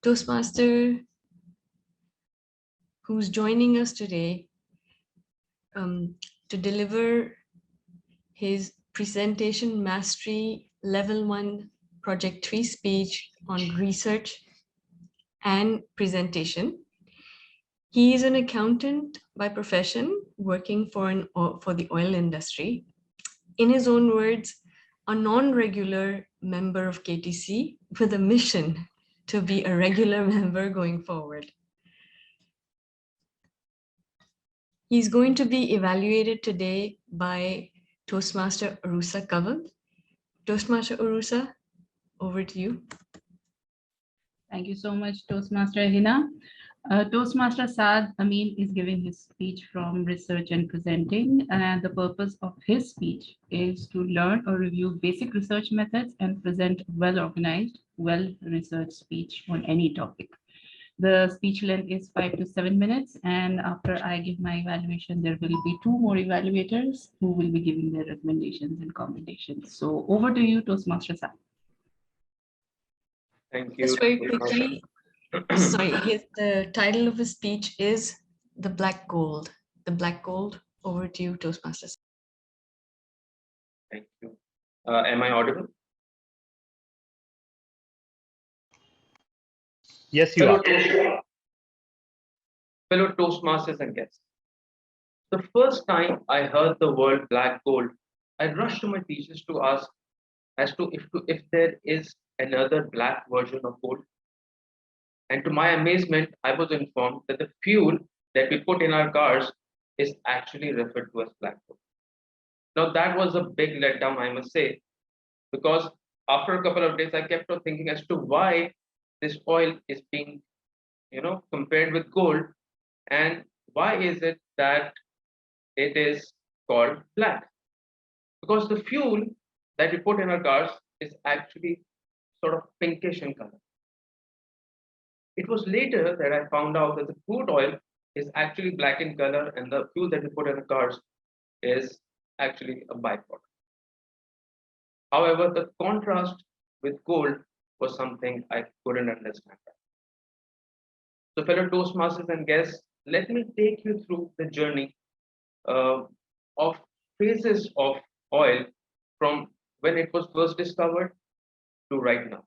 Toastmaster who's joining us today to deliver his presentation mastery level 1 project 3 speech on research and presentation. He is an accountant by profession working for the oil industry. In his own words, a non-regular member of KTC with a mission to be a regular member going forward. He's going to be evaluated today by Toastmaster Arusa Kaval. Toastmaster Arusa, over to you. Thank you so much, Toastmaster Hina. Toastmaster Saad Amin is giving his speech from research and presenting, and the purpose of his speech is to learn or review basic research methods and present well-organized, well-researched speech on any topic. The speech length is 5 to 7 minutes, and after I give my evaluation, there will be 2 more evaluators who will be giving their recommendations and commendations. So over to you, Toastmaster Saad. Thank you. Just very quickly, sorry, the title of his speech is The Black Gold. The Black Gold. Over to you, Toastmasters. Thank you. Am I audible? Yes, you are. Fellow Toastmasters and guests. The first time I heard the word black gold, I rushed to my teachers to ask as to if there is another black version of gold. And to my amazement, I was informed that the fuel that we put in our cars is actually referred to as black gold. Now that was a big letdown, I must say, because after a couple of days, I kept on thinking as to why this oil is being, compared with gold, and why is it that it is called black? Because the fuel that we put in our cars is actually sort of pinkish in color. It was later that I found out that the crude oil is actually black in color, and the fuel that we put in the cars is actually a byproduct. However, the contrast with gold was something I couldn't understand. So, fellow Toastmasters and guests, let me take you through the journey of phases of oil from when it was first discovered to right now.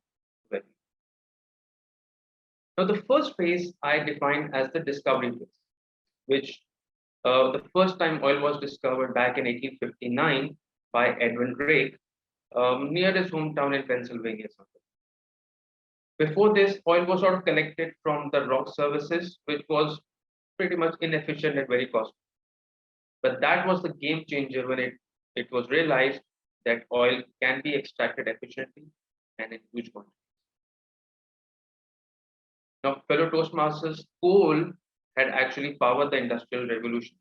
Now, the first phase I define as the discovery phase, which the first time oil was discovered back in 1859 by Edwin Drake near his hometown in Pennsylvania. Before this, oil was sort of collected from the rock surfaces, which was pretty much inefficient and very costly. But that was the game changer when it was realized that oil can be extracted efficiently and in huge quantities. Now, fellow Toastmasters, coal had actually powered the Industrial Revolution.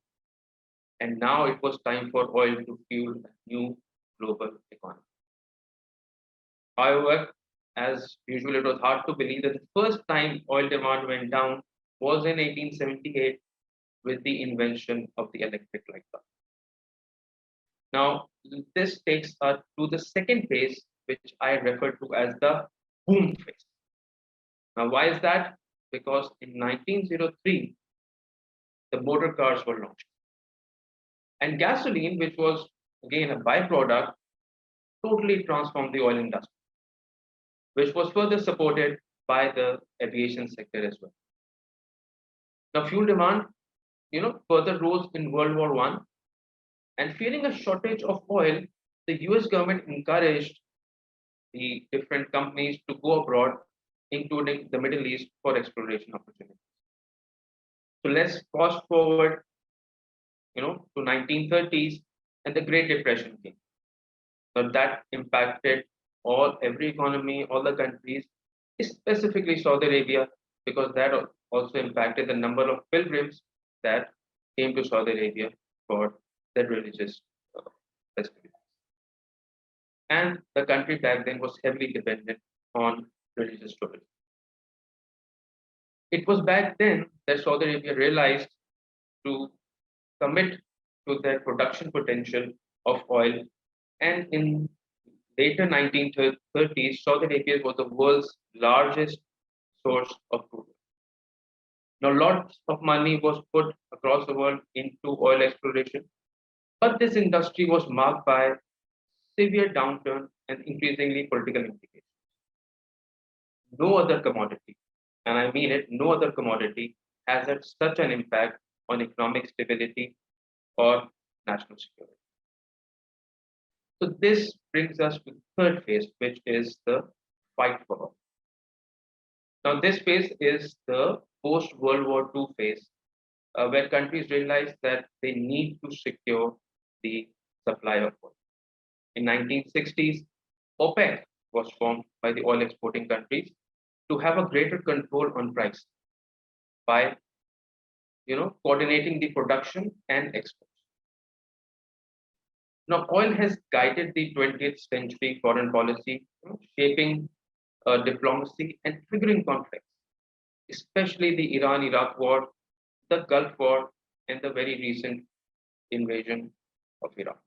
And now it was time for oil to fuel a new global economy. However, as usual, it was hard to believe that the first time oil demand went down was in 1878 with the invention of the electric light bulb. Now, this takes us to the second phase, which I refer to as the boom phase. Now, why is that? Because in 1903, the motor cars were launched. And gasoline, which was again a byproduct, totally transformed the oil industry, which was further supported by the aviation sector as well. Now, fuel demand, further rose in World War I, and fearing a shortage of oil, the US government encouraged the different companies to go abroad, including the Middle East, for exploration opportunities. So let's fast forward, to 1930s, and the Great Depression came. So that impacted every economy, all the countries, specifically Saudi Arabia, because that also impacted the number of pilgrims that came to Saudi Arabia for their religious festivities. And the country back then was heavily dependent on religious tourism. It was back then that Saudi Arabia realized to commit to their production potential of oil, and in later 1930s, Saudi Arabia was the world's largest source of crude oil. Now, lots of money was put across the world into oil exploration, but this industry was marked by severe downturn and increasingly political implications. No other commodity, and I mean it, no other commodity has had such an impact on economic stability or national security. So this brings us to the third phase, which is the fight for oil. Now, this phase is the post-World War II phase, where countries realized that they need to secure the supply of oil. In 1960s, OPEC was formed by the oil exporting countries to have a greater control on price by coordinating the production and exports. Now, oil has guided the 20th century foreign policy, shaping diplomacy and triggering conflicts, especially the Iran-Iraq war, the Gulf War, and the very recent invasion of Iraq.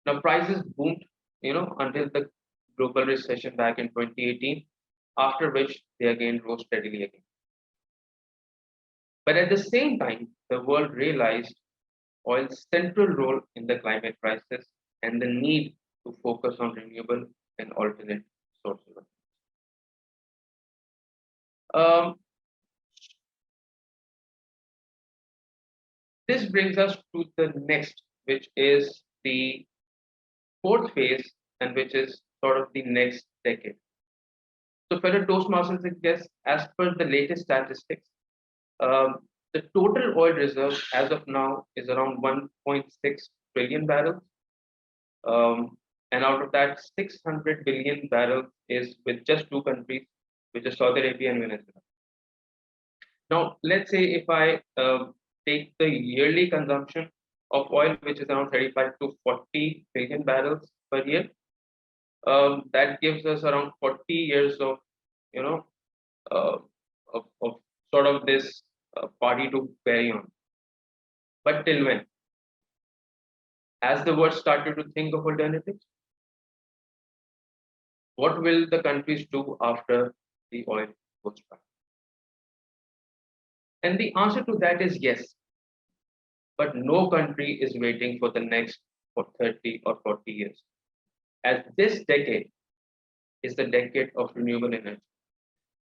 Now, prices boomed, until the global recession back in 2018, after which they again rose steadily again. But at the same time, the world realized oil's central role in the climate crisis and the need to focus on renewable and alternate sources of energy. This brings us to the next, which is the fourth phase, and which is sort of the next decade. So, fellow Toastmasters and guests, as per the latest statistics, the total oil reserve as of now is around 1.6 trillion barrels. And out of that, 600 billion barrels is with just two countries, which is Saudi Arabia and Venezuela. Now, let's say if I take the yearly consumption of oil, which is around 35 to 40 billion barrels per year, that gives us around 40 years of, of sort of this party to carry on. But till when? As the world started to think of alternatives, what will the countries do after the oil goes dry? And the answer to that is yes. But no country is waiting for the next for 30 or 40 years. As this decade is the decade of renewable energy,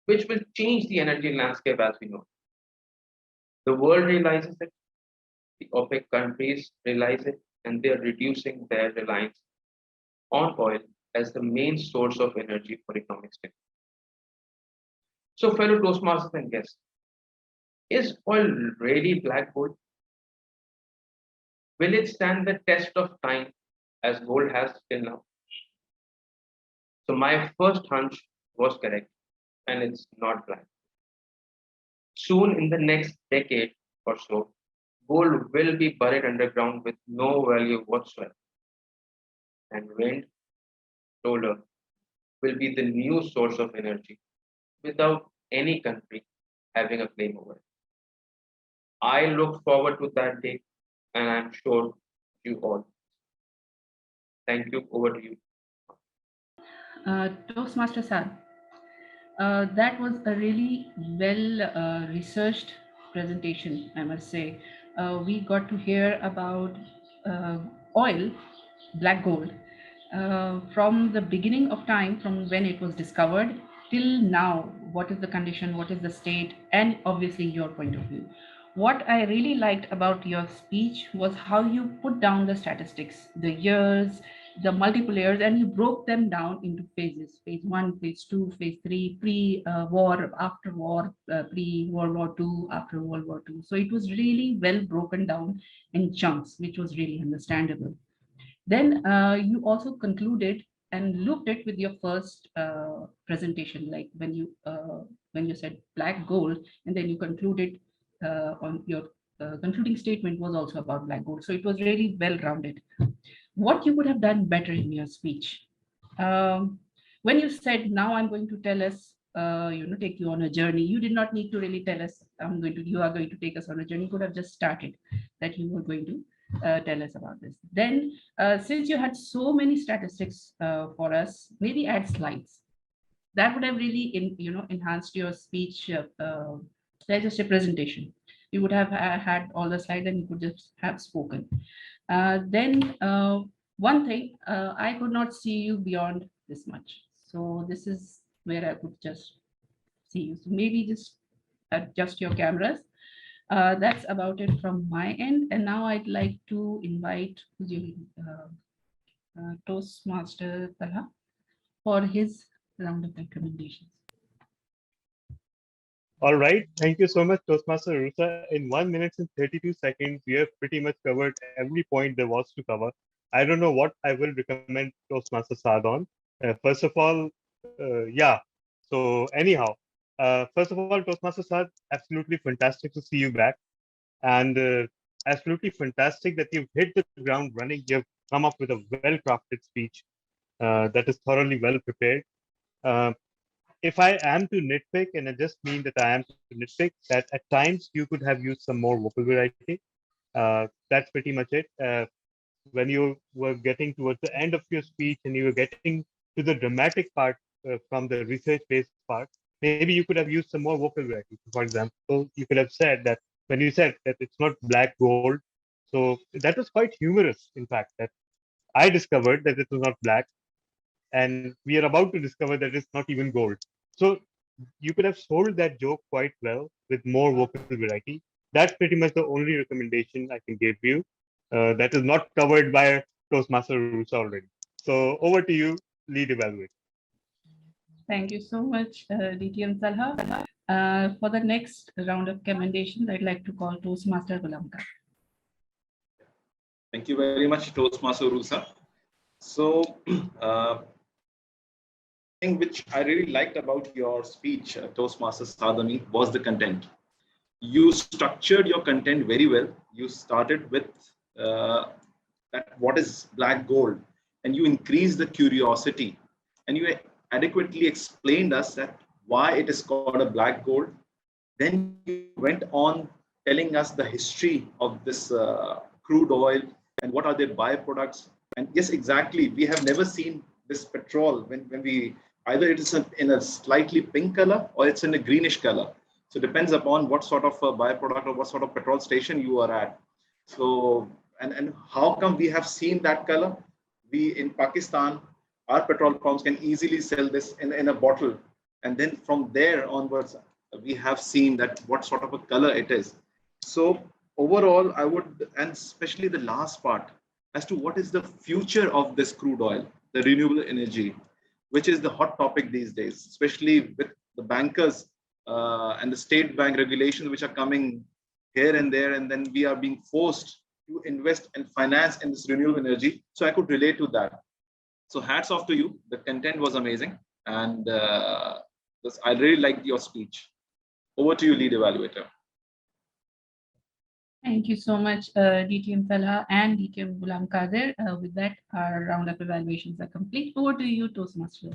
which will change the energy landscape as we know. The world realizes it, the OPEC countries realize it, and they are reducing their reliance on oil as the main source of energy for economic stability. So, fellow Toastmasters and guests, is oil really black gold? Will it stand the test of time as gold has till now? So, my first hunch was correct, and it's not black. Soon, in the next decade or so, gold will be buried underground with no value whatsoever. And wind, solar will be the new source of energy without any country having a claim over it. I look forward to that day, and I'm sure you all. Thank you. Over to you. Toastmaster Saad, that was a really well researched presentation, I must say. We got to hear about oil, black gold, from the beginning of time, from when it was discovered till now. What is the condition, what is the state, and obviously your point of view. What I really liked about your speech was how you put down the statistics, the years, the multiple years, and you broke them down into phases: phase one, phase two, phase three, pre-war, after war, pre-World War II, after World War II. So it was really well broken down in chunks, which was really understandable. Then you also concluded and looked at with your first presentation, like when you said black gold, and then you concluded on your concluding statement was also about black gold. So it was really well rounded. What you could have done better in your speech? When you said, now I'm going to tell us, take you on a journey, you did not need to really tell us, you are going to take us on a journey. You could have just started that you were going to tell us about this. Then, since you had so many statistics for us, maybe add slides. that would have really enhanced your speech, let's just say presentation. You would have had all the slides and you could just have spoken. Then one thing, I could not see you beyond this much. So this is where I could just see you. So maybe just adjust your cameras. That's about it from my end. And now I'd like to invite Toastmaster Talha for his round of recommendations. All right. Thank you so much, Toastmaster Rusa. In 1 minute and 32 seconds, we have pretty much covered every point there was to cover. I don't know what I will recommend Toastmaster Saad on. First of all, yeah. So anyhow, first of all, Toastmaster Saad, absolutely fantastic to see you back. And absolutely fantastic that you've hit the ground running. You've come up with a well-crafted speech that is thoroughly well prepared. If I am to nitpick, and I just mean that I am to nitpick, that at times you could have used some more vocal variety. That's pretty much it. When you were getting towards the end of your speech and you were getting to the dramatic part from the research-based part, maybe you could have used some more vocal variety. For example, you could have said that when you said that it's not black gold, so that was quite humorous, in fact, that I discovered that it was not black, and we are about to discover that it's not even gold. So you could have sold that joke quite well with more vocal variety. That's pretty much the only recommendation I can give you. That is not covered by Toastmaster rules already. So over to you, lead evaluate. Thank you so much, DTM Talha. For the next round of recommendations, I'd like to call Toastmaster Gulamka. Thank you very much, Toastmaster Rusa. So, thing which I really liked about your speech, Toastmaster Sadami, was the content. You structured your content very well. You started with that what is black gold, and you increased the curiosity, and you adequately explained us that why it is called a black gold. Then you went on telling us the history of this crude oil and what are their byproducts. And yes, exactly, we have never seen this petrol when we either it is in a slightly pink color or it's in a greenish color. So it depends upon what sort of a byproduct or what sort of petrol station you are at. So and how come we have seen that color? We in Pakistan, our petrol pumps can easily sell this in a bottle, and then from there onwards we have seen that what sort of a color it is. So overall, I would, and especially the last part, as to what is the future of this crude oil, the renewable energy, which is the hot topic these days, especially with the bankers and the state bank regulations which are coming here and there, and then we are being forced to invest and finance in this renewable energy. So I could relate to that. So hats off to you. The content was amazing, and I really liked your speech. Over to you, lead evaluator. Thank you so much, DTM Talha and DTM Ghulam Qadir. With that, our round of evaluations are complete. Over to you, Toastmaster.